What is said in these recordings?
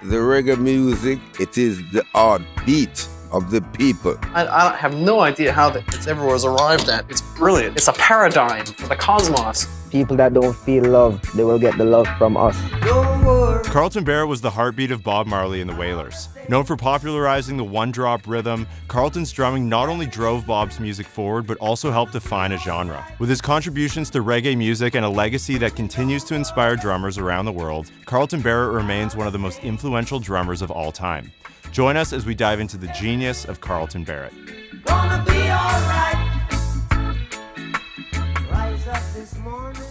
the reggae music, it is the heartbeat of the people. I have no idea how it's ever was arrived at. It's brilliant. It's a paradigm for the cosmos. People that don't feel love, they will get the love from us. Carlton Barrett was the heartbeat of Bob Marley and the Wailers. Known for popularizing the one-drop rhythm, Carlton's drumming not only drove Bob's music forward, but also helped define a genre. With his contributions to reggae music and a legacy that continues to inspire drummers around the world, Carlton Barrett remains one of the most influential drummers of all time. Join us as we dive into the genius of Carlton Barrett. Gonna be all right. Rise up this morning.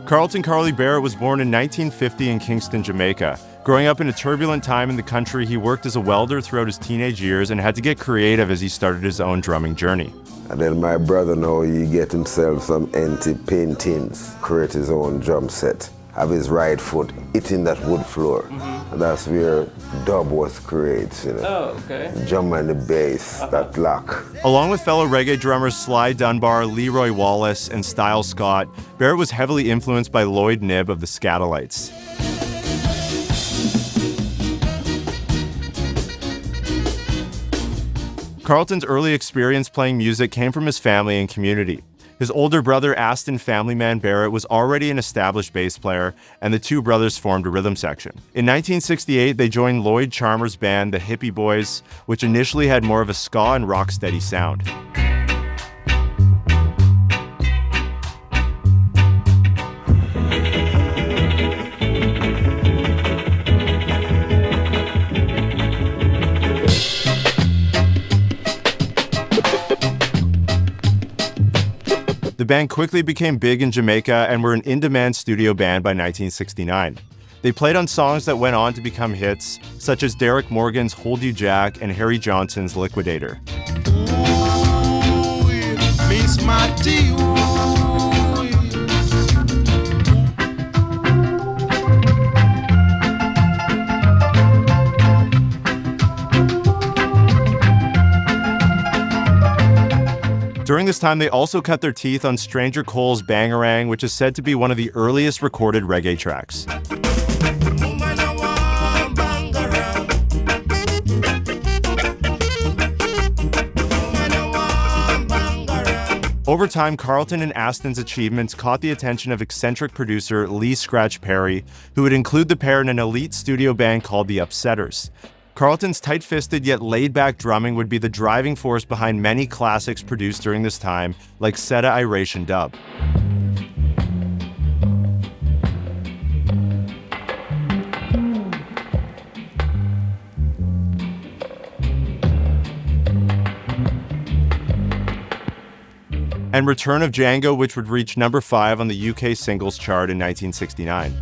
Carlton Carly Barrett was born in 1950 in Kingston, Jamaica. Growing up in a turbulent time in the country, he worked as a welder throughout his teenage years and had to get creative as he started his own drumming journey. And then my brother now, he get himself some empty paintings, create his own drum set, have his right foot hitting that wood floor. And that's where dub was created, you know. Oh, okay. Drum and the bass, that lock. Along with fellow reggae drummers Sly Dunbar, Leroy Wallace, and Style Scott, Barrett was heavily influenced by Lloyd Knibb of the Scatolites. Carlton's early experience playing music came from his family and community. His older brother, Aston Family Man Barrett, was already an established bass player, and the two brothers formed a rhythm section. In 1968, they joined Lloyd Charmer's band, the Hippie Boys, which initially had more of a ska and rocksteady sound. The band quickly became big in Jamaica and were an in-demand studio band by 1969. They played on songs that went on to become hits, such as Derek Morgan's Hold You Jack and Harry Johnson's Liquidator. During this time, they also cut their teeth on Stranger Cole's Bangarang, which is said to be one of the earliest recorded reggae tracks. Over time, Carlton and Aston's achievements caught the attention of eccentric producer Lee Scratch Perry, who would include the pair in an elite studio band called the Upsetters. Carlton's tight-fisted yet laid-back drumming would be the driving force behind many classics produced during this time, like Seta Iration Dub. And Return of Django, which would reach number 5 on the UK singles chart in 1969.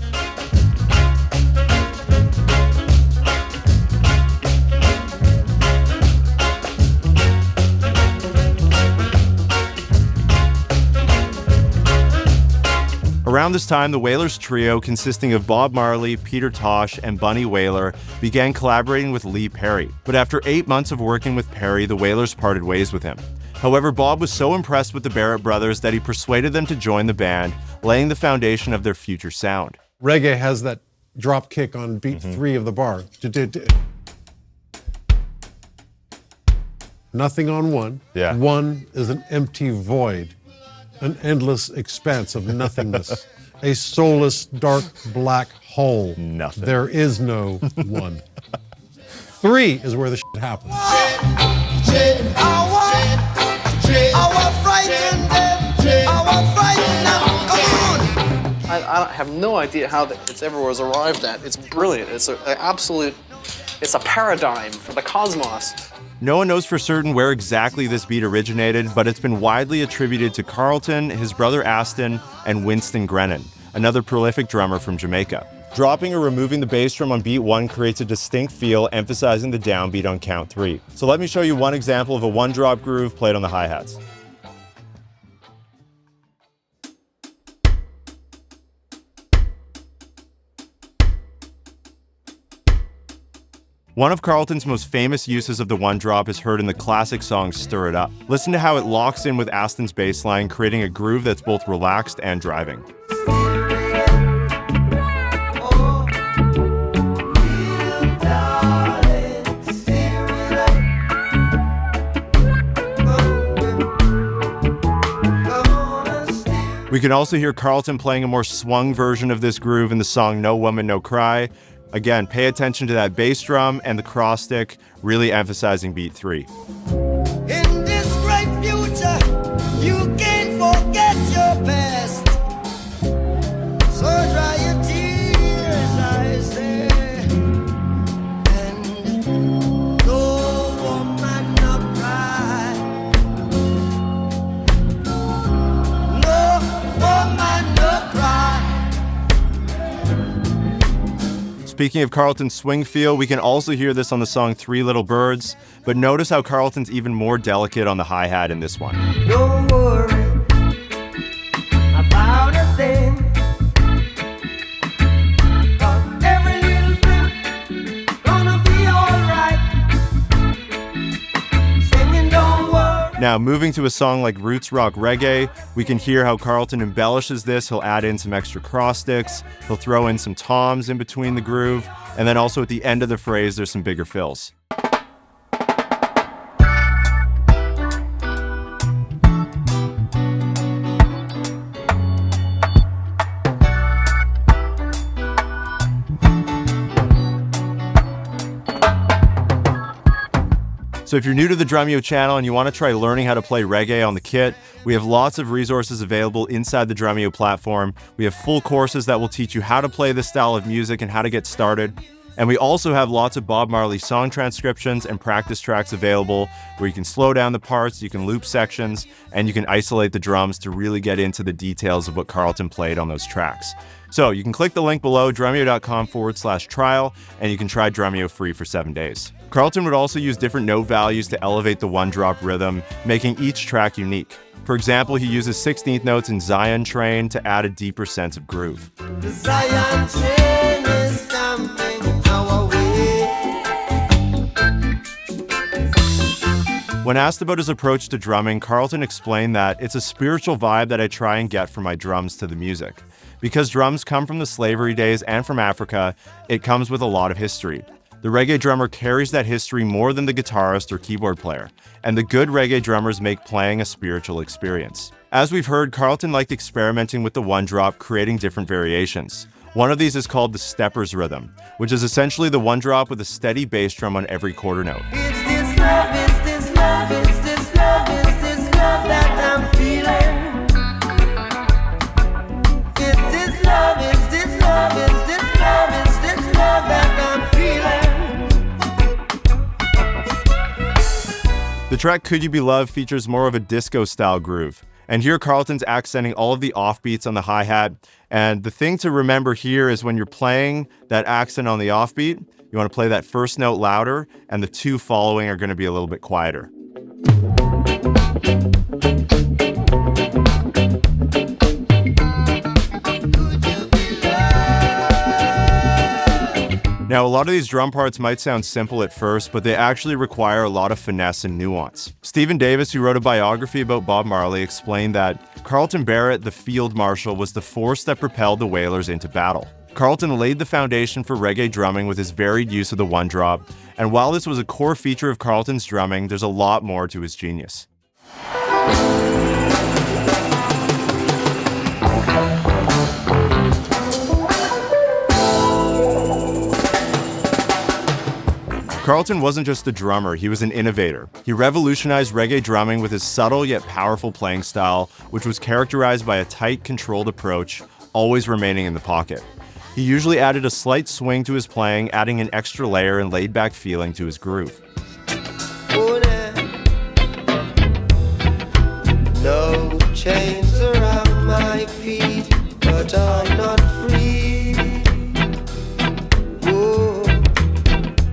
Around this time, the Wailers trio, consisting of Bob Marley, Peter Tosh, and Bunny Wailer, began collaborating with Lee Perry. But after 8 months of working with Perry, the Wailers parted ways with him. However, Bob was so impressed with the Barrett brothers that he persuaded them to join the band, laying the foundation of their future sound. Reggae has that drop kick on beat 3 of the bar. Nothing on one. Yeah. One is an empty void, an endless expanse of nothingness, a soulless, dark, black hole. Nothing. There is no one. 3 is where the shit happens. I have no idea how it's ever was arrived at. It's brilliant. It's a paradigm for the cosmos. No one knows for certain where exactly this beat originated, but it's been widely attributed to Carlton, his brother Aston, and Winston Grennan, another prolific drummer from Jamaica. Dropping or removing the bass drum on beat 1 creates a distinct feel, emphasizing the downbeat on count 3. So let me show you one example of a one-drop groove played on the hi-hats. One of Carlton's most famous uses of the one drop is heard in the classic song Stir It Up. Listen to how it locks in with Aston's bass line, creating a groove that's both relaxed and driving. We can also hear Carlton playing a more swung version of this groove in the song No Woman, No Cry. Again, pay attention to that bass drum and the cross stick, really emphasizing beat 3. In this great future, you can't forget your past. So dry your tears, I say. And no woman no cry. No woman no cry. Speaking of Carlton's swing feel, we can also hear this on the song Three Little Birds, but notice how Carlton's even more delicate on the hi-hat in this one. Don't worry about a thing. 'Cause every little thing gonna be alright. Singing don't worry. Now, moving to a song like Roots Rock Reggae, we can hear how Carlton embellishes this. He'll add in some extra cross sticks, he'll throw in some toms in between the groove, and then also at the end of the phrase, there's some bigger fills. So if you're new to the Drumeo channel and you want to try learning how to play reggae on the kit, we have lots of resources available inside the Drumeo platform. We have full courses that will teach you how to play this style of music and how to get started. And we also have lots of Bob Marley song transcriptions and practice tracks available where you can slow down the parts, you can loop sections, and you can isolate the drums to really get into the details of what Carlton played on those tracks. So you can click the link below, drumeo.com/trial, and you can try Drumeo free for 7 days. Carlton would also use different note values to elevate the one-drop rhythm, making each track unique. For example, he uses 16th notes in Zion Train to add a deeper sense of groove. The Zion train is coming our way. When asked about his approach to drumming, Carlton explained that it's a spiritual vibe that I try and get from my drums to the music. Because drums come from the slavery days and from Africa, it comes with a lot of history. The reggae drummer carries that history more than the guitarist or keyboard player, and the good reggae drummers make playing a spiritual experience. As we've heard, Carlton liked experimenting with the one drop, creating different variations. One of these is called the stepper's rhythm, which is essentially the one drop with a steady bass drum on every quarter note. It's this love, it's this love, it's this love, it's this love that I'm feeling. It's this love, it's this love, it's this love, it's this love that I'm feeling. The track Could You Be Loved features more of a disco-style groove. And here Carlton's accenting all of the offbeats on the hi-hat. And the thing to remember here is when you're playing that accent on the offbeat, you want to play that first note louder, and the two following are going to be a little bit quieter. Now, a lot of these drum parts might sound simple at first, but they actually require a lot of finesse and nuance. Stephen Davis, who wrote a biography about Bob Marley, explained that Carlton Barrett, the field marshal, was the force that propelled the Wailers into battle. Carlton laid the foundation for reggae drumming with his varied use of the one drop, and while this was a core feature of Carlton's drumming, there's a lot more to his genius. Carlton wasn't just a drummer, he was an innovator. He revolutionized reggae drumming with his subtle yet powerful playing style, which was characterized by a tight, controlled approach, always remaining in the pocket. He usually added a slight swing to his playing, adding an extra layer and laid-back feeling to his groove. Oh, no chains around my feet, but I'm not free. Oh.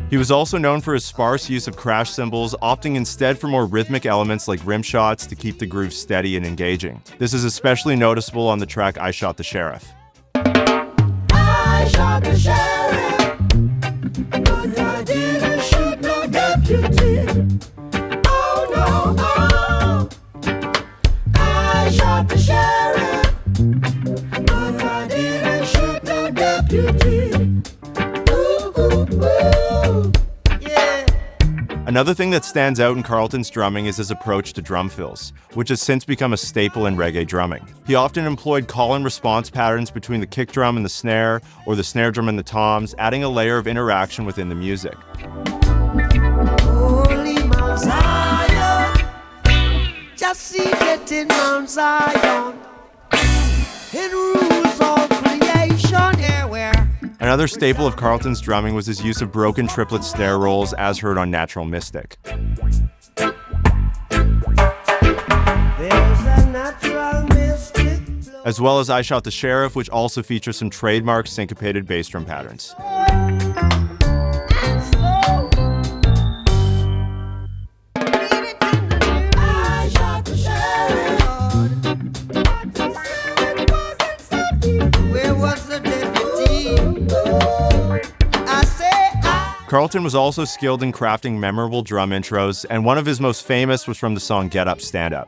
He was also known for his sparse use of crash cymbals, opting instead for more rhythmic elements like rim shots to keep the groove steady and engaging. This is especially noticeable on the track I Shot the Sheriff. I shot the sheriff, but I didn't shoot no deputy. Oh no, oh. I shot the sheriff, but I didn't shoot no deputy. Ooh, ooh, ooh. Yeah. Another thing that stands out in Carlton's drumming is his approach to drum fills, which has since become a staple in reggae drumming. He often employed call and response patterns between the kick drum and the snare, or the snare drum and the toms, adding a layer of interaction within the music. Holy Mount Zion, just see it in Mount Zion. It rules all creation, yeah, where? Another staple of Carlton's drumming was his use of broken triplet snare rolls as heard on Natural Mystic. There's a natural mystic. As well as I Shot the Sheriff, which also features some trademark syncopated bass drum patterns. Carlton was also skilled in crafting memorable drum intros, and one of his most famous was from the song Get Up, Stand Up.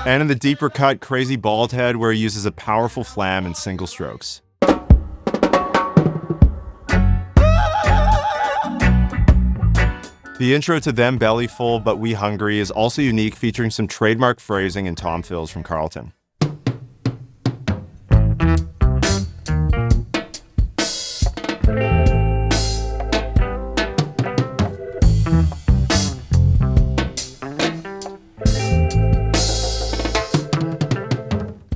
And in the deeper cut, Crazy Bald Head, where he uses a powerful flam and single strokes. The intro to Them Belly Full But We Hungry is also unique, featuring some trademark phrasing and tom fills from Carlton.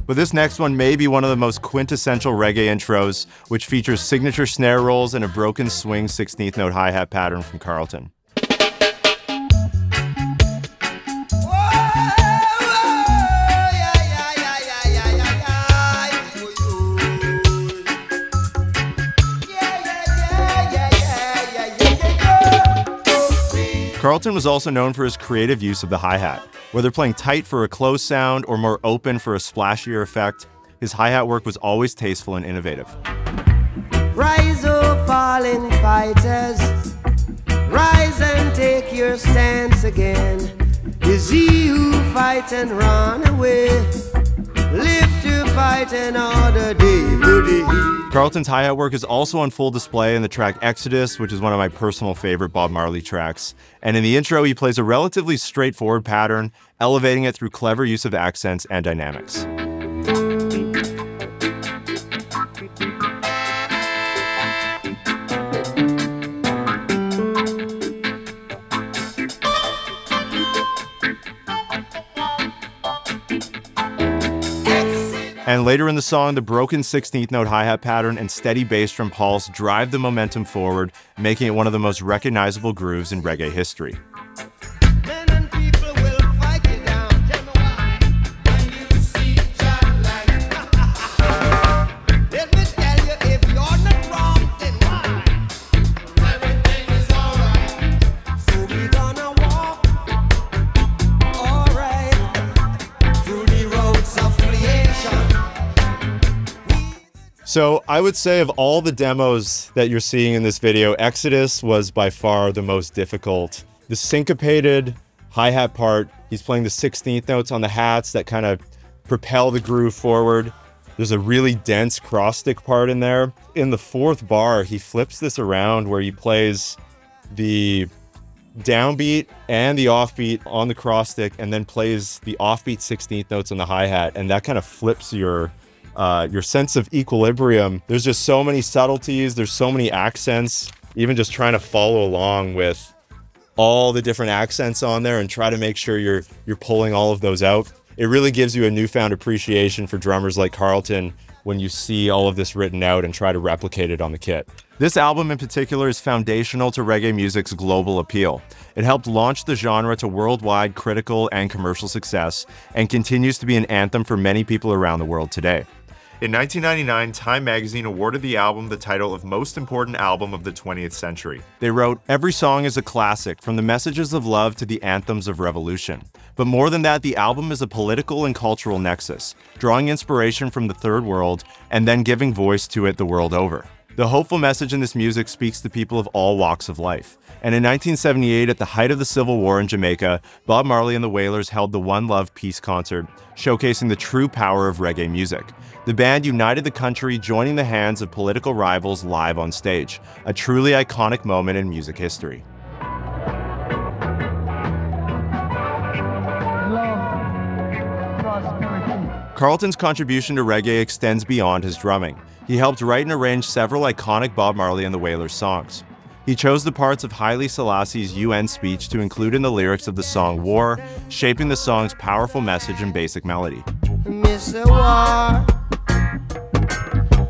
But this next one may be one of the most quintessential reggae intros, which features signature snare rolls and a broken swing 16th note hi-hat pattern from Carlton. Carlton was also known for his creative use of the hi-hat. Whether playing tight for a close sound or more open for a splashier effect, his hi-hat work was always tasteful and innovative. Rise, oh fallen fighters, rise and take your stance again. Is he who fight and run away, live to fight another day, buddy. Carlton's hi-hat work is also on full display in the track Exodus, which is one of my personal favorite Bob Marley tracks. And in the intro, he plays a relatively straightforward pattern, elevating it through clever use of accents and dynamics. And later in the song, the broken 16th note hi-hat pattern and steady bass drum pulse drive the momentum forward, making it one of the most recognizable grooves in reggae history. Men and people will fight you down. Tell me why. When you see John like, let me tell you, if you're not wrong, then why? Everything is alright. So we gonna walk, alright, through the roads of creation. So I would say of all the demos that you're seeing in this video, Exodus was by far the most difficult. The syncopated hi-hat part, he's playing the 16th notes on the hats that kind of propel the groove forward. There's a really dense cross stick part in there. In the fourth bar, he flips this around where he plays the downbeat and the offbeat on the cross stick and then plays the offbeat 16th notes on the hi-hat, and that kind of flips your sense of equilibrium. There's just so many subtleties, there's so many accents, even just trying to follow along with all the different accents on there and try to make sure you're pulling all of those out. It really gives you a newfound appreciation for drummers like Carlton when you see all of this written out and try to replicate it on the kit. This album in particular is foundational to reggae music's global appeal. It helped launch the genre to worldwide critical and commercial success and continues to be an anthem for many people around the world today. In 1999, Time magazine awarded the album the title of Most Important Album of the 20th Century. They wrote, "Every song is a classic, from the messages of love to the anthems of revolution. But more than that, the album is a political and cultural nexus, drawing inspiration from the Third World and then giving voice to it the world over." The hopeful message in this music speaks to people of all walks of life. And in 1978, at the height of the Civil War in Jamaica, Bob Marley and the Wailers held the One Love Peace concert, showcasing the true power of reggae music. The band united the country, joining the hands of political rivals live on stage, a truly iconic moment in music history. Carlton's contribution to reggae extends beyond his drumming. He helped write and arrange several iconic Bob Marley and the Wailers songs. He chose the parts of Haile Selassie's UN speech to include in the lyrics of the song War, shaping the song's powerful message and basic melody. Miss a war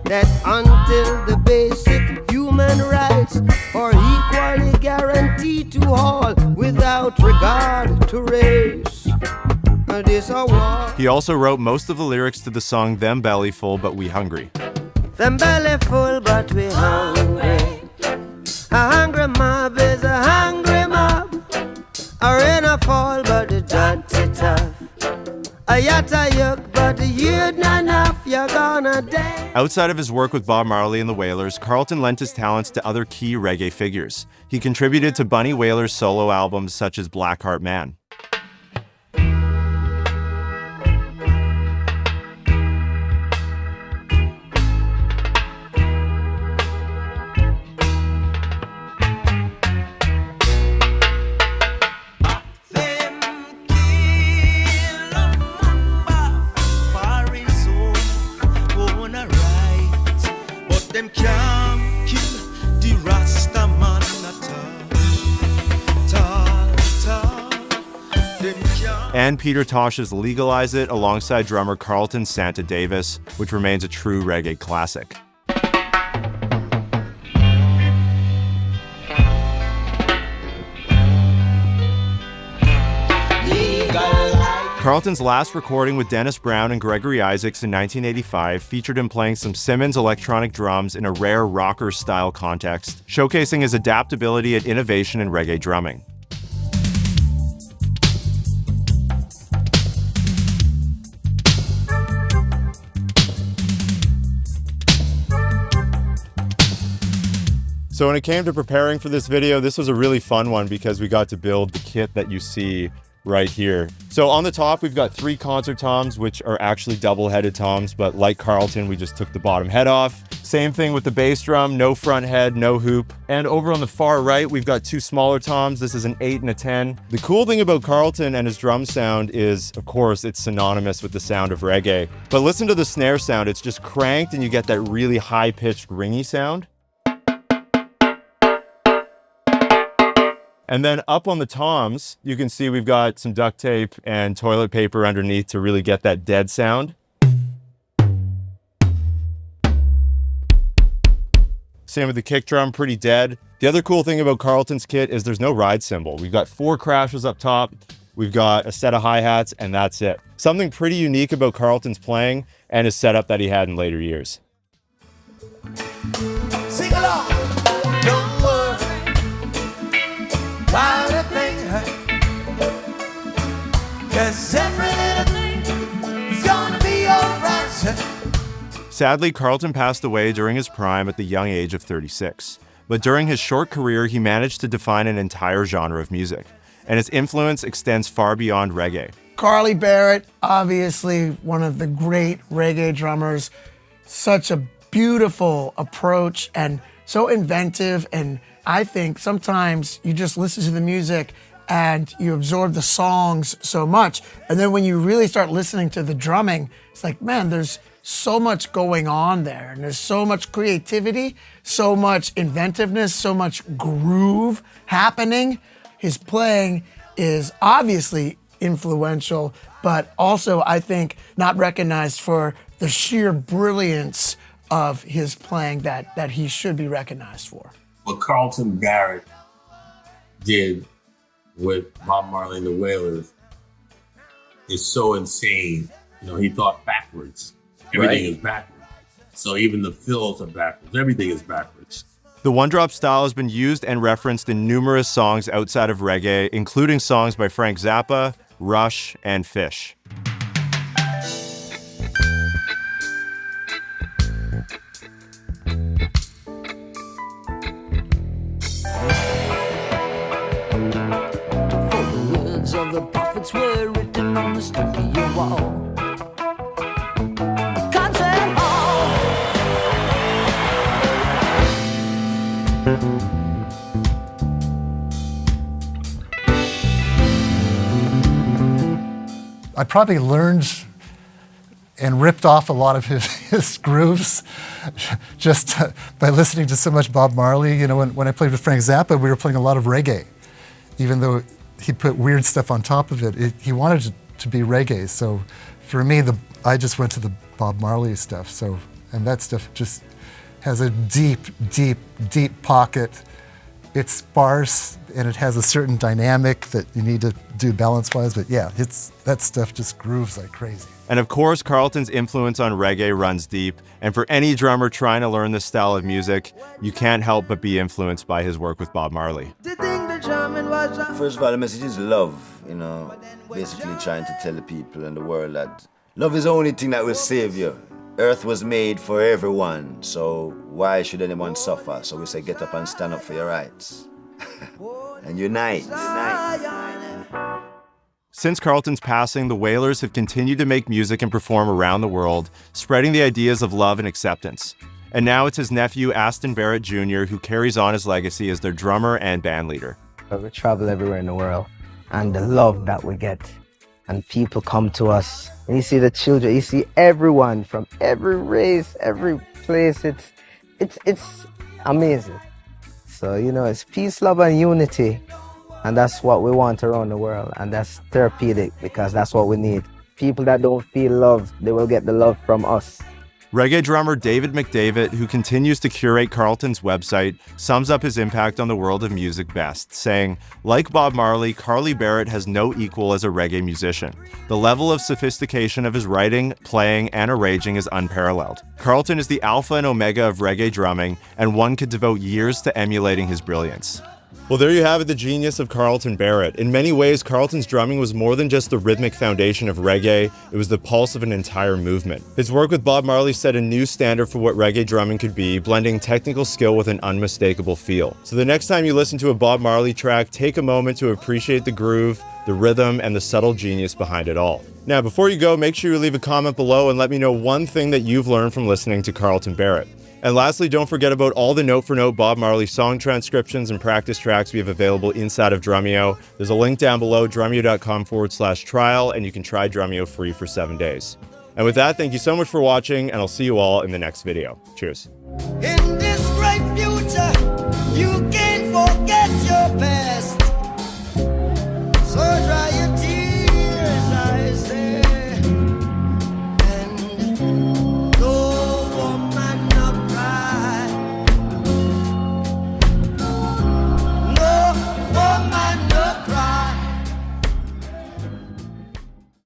that until the basic human rights are equally guaranteed to all without regard to race. This a war. He also wrote most of the lyrics to the song Them Belly Full But We Hungry. Them belly full but we hungry. A hungry mob is a hungry mob. A rain a fall but the dirty tough. A yatta yuk but the you'd not enough. You're gonna die. Outside of his work with Bob Marley and the Wailers, Carlton lent his talents to other key reggae figures. He contributed to Bunny Wailer's solo albums such as Blackheart Man. And Peter Tosh's Legalize It alongside drummer Carlton Santa Davis, which remains a true reggae classic. Carlton's last recording with Dennis Brown and Gregory Isaacs in 1985 featured him playing some Simmons electronic drums in a rare rocker-style context, showcasing his adaptability and innovation in reggae drumming. So when it came to preparing for this video, this was a really fun one because we got to build the kit that you see right here. So on the top, we've got 3 concert toms, which are actually double-headed toms, but like Carlton, we just took the bottom head off. Same thing with the bass drum, no front head, no hoop. And over on the far right, we've got 2 smaller toms. This is an 8 and a 10. The cool thing about Carlton and his drum sound is, of course, it's synonymous with the sound of reggae. But listen to the snare sound. It's just cranked and you get that really high-pitched, ringy sound. And then up on the toms, you can see we've got some duct tape and toilet paper underneath to really get that dead sound. Same with the kick drum, pretty dead. The other cool thing about Carlton's kit is there's no ride cymbal. We've got 4 crashes up top, we've got a set of hi-hats, and that's it. Something pretty unique about Carlton's playing and his setup that he had in later years. Sing along. Don't worry about a thing, 'cause every little thing is gonna be alright. Sadly, Carlton passed away during his prime at the young age of 36. But during his short career, he managed to define an entire genre of music, and his influence extends far beyond reggae. Carlton Barrett, obviously one of the great reggae drummers, such a beautiful approach and so inventive, and I think sometimes you just listen to the music and you absorb the songs so much, and then when you really start listening to the drumming, it's like, man, there's so much going on there, and there's so much creativity, so much inventiveness, so much groove happening. His playing is obviously influential, but also I think not recognized for the sheer brilliance of his playing that he should be recognized for. What Carlton Barrett did with Bob Marley and the Wailers is so insane. You know, he thought backwards. Everything is backwards. So even the fills are backwards. Everything is backwards. The one-drop style has been used and referenced in numerous songs outside of reggae, including songs by Frank Zappa, Rush, and Fish. words were written on the studio wall. Concert hall. I probably learned and ripped off a lot of his grooves just by listening to so much Bob Marley. You know, when I played with Frank Zappa, we were playing a lot of reggae. Even though he put weird stuff on top of it, he wanted it to be reggae. So for me, I just went to the Bob Marley stuff. So, and that stuff just has a deep, deep, deep pocket. It's sparse and it has a certain dynamic that you need to do balance-wise. But yeah, that stuff just grooves like crazy. And of course, Carlton's influence on reggae runs deep. And for any drummer trying to learn this style of music, you can't help but be influenced by his work with Bob Marley. First of all, the message is love, you know, basically trying to tell the people in the world that love is the only thing that will save you. Earth was made for everyone, so why should anyone suffer? So we say get up and stand up for your rights. And unite. Since Carlton's passing, the Wailers have continued to make music and perform around the world, spreading the ideas of love and acceptance. And now it's his nephew, Aston Barrett Jr., who carries on his legacy as their drummer and band leader. We travel everywhere in the world, and the love that we get, and people come to us. And you see the children, you see everyone from every race, every place. It's amazing. So, you know, it's peace, love, and unity. And that's what we want around the world. And that's therapeutic because that's what we need. People that don't feel love, they will get the love from us. Reggae drummer David McDavid, who continues to curate Carlton's website, sums up his impact on the world of music best, saying, like Bob Marley, Carly Barrett has no equal as a reggae musician. The level of sophistication of his writing, playing, and arranging is unparalleled. Carlton is the alpha and omega of reggae drumming, and one could devote years to emulating his brilliance. Well, there you have it, the genius of Carlton Barrett. In many ways, Carlton's drumming was more than just the rhythmic foundation of reggae, it was the pulse of an entire movement. His work with Bob Marley set a new standard for what reggae drumming could be, blending technical skill with an unmistakable feel. So the next time you listen to a Bob Marley track, take a moment to appreciate the groove, the rhythm, and the subtle genius behind it all. Now, before you go, make sure you leave a comment below and let me know one thing that you've learned from listening to Carlton Barrett. And lastly, don't forget about all the note-for-note Bob Marley song transcriptions and practice tracks we have available inside of Drumeo. There's a link down below, drumeo.com/trial, and you can try Drumeo free for 7 days. And with that, thank you so much for watching, and I'll see you all in the next video. Cheers.